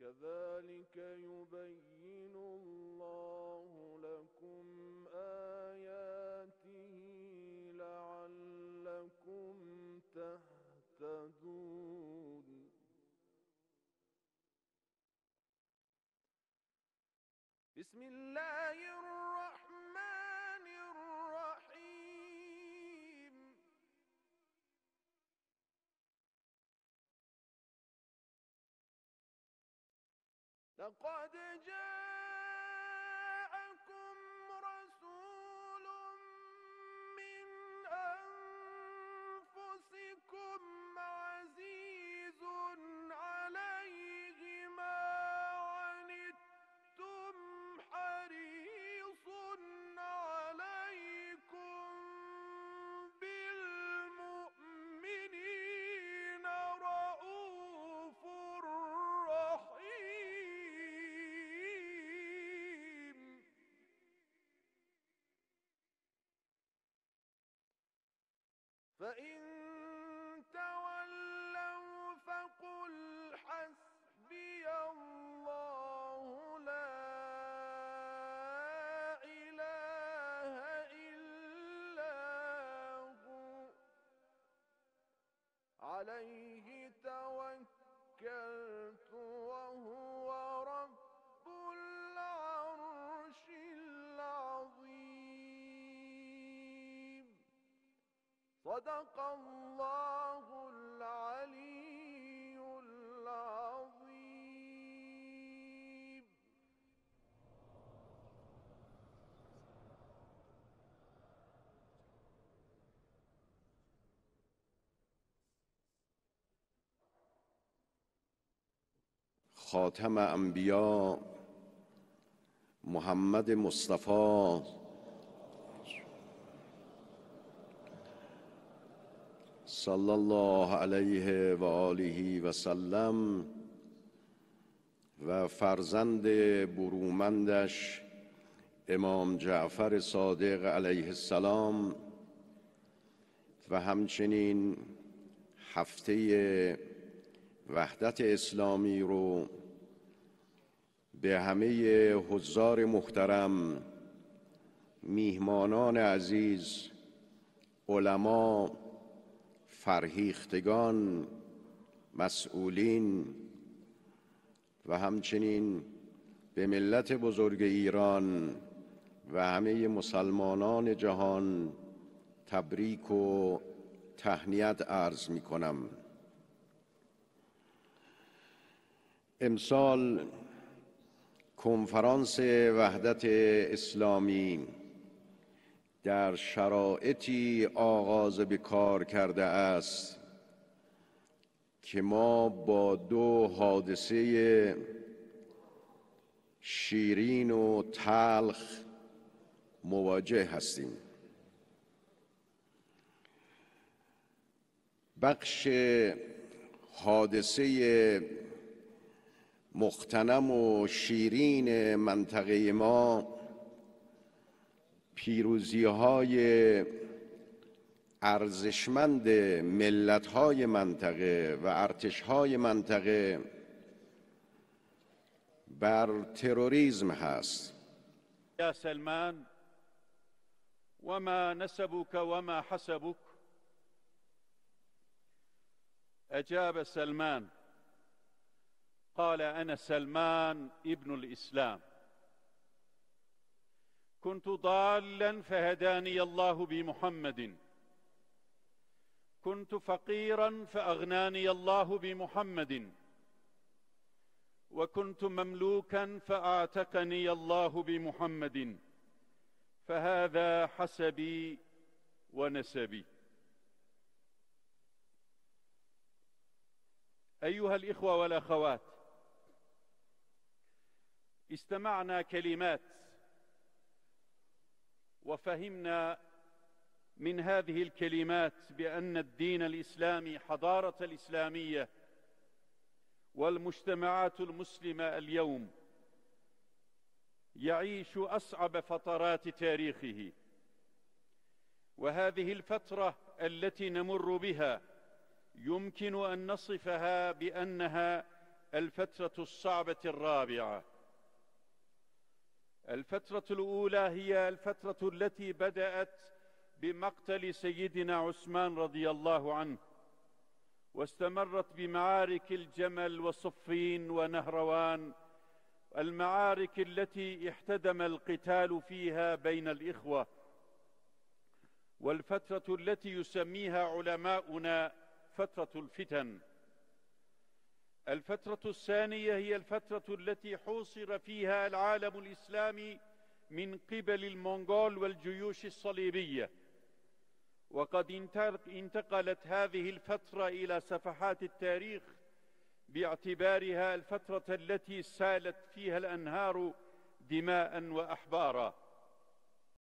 كذلك يبين الله لكم آياته لعلكم تهتدون. بسم الله الرحمن الرحيم. لقد جاءكم رسول من أنفسكم عزيز عليه ما عنتم حريص عليكم بالمؤمنين رؤوف رحيم. فإن تولوا فقل حسبي الله لا إله إلا هو عليه توكلت وهو رب العرش العظيم. صدق الله العلي العظيم. خاتم انبیا محمد مصطفی صلی الله علیه و آله و سلم و فرزند برومندش امام جعفر صادق علیه السلام و همچنین هفته وحدت اسلامی رو به همه حضار محترم، میهمانان عزیز، علما، فرهیختگان، مسئولین و همچنین به ملت بزرگ ایران و همه مسلمانان جهان تبریک و تهنیت عرض می کنم. امسال کنفرانس وحدت اسلامی در شرایطی آغاز به کار کرده است که ما با دو حادثه شیرین و تلخ مواجه هستیم. بخش حادثه مغتنم و شیرین منطقه ما پیروزی‌های ارزشمند ملت‌های منطقه و ارتش‌های منطقه بر تروریسم هست. یا سلمان وما نسبك وما حسبك؟ أجاب سلمان قال أنا سلمان ابن الإسلام، كنت ضالا فهداني الله بمحمد، كنت فقيرا فأغناني الله بمحمد، وكنت مملوكا فأعتقني الله بمحمد، فهذا حسبي ونسبي. أيها الإخوة والأخوات، استمعنا كلمات وفهمنا من هذه الكلمات بأن الدين الإسلامي، حضارة الإسلامية والمجتمعات المسلمة اليوم يعيش أصعب فترات تاريخه، وهذه الفترة التي نمر بها يمكن أن نصفها بأنها الفترة الصعبة الرابعة. الفترة الأولى هي الفترة التي بدأت بمقتل سيدنا عثمان رضي الله عنه، واستمرت بمعارك الجمل وصفين ونهروان، المعارك التي احتدم القتال فيها بين الإخوة، والفترة التي يسميها علماؤنا فترة الفتن. الفترة الثانية هي الفترة التي حوصر فيها العالم الإسلامي من قبل المنغول والجيوش الصليبية، وقد انتقلت هذه الفترة إلى صفحات التاريخ باعتبارها الفترة التي سالت فيها الأنهار دماء وأحبارا.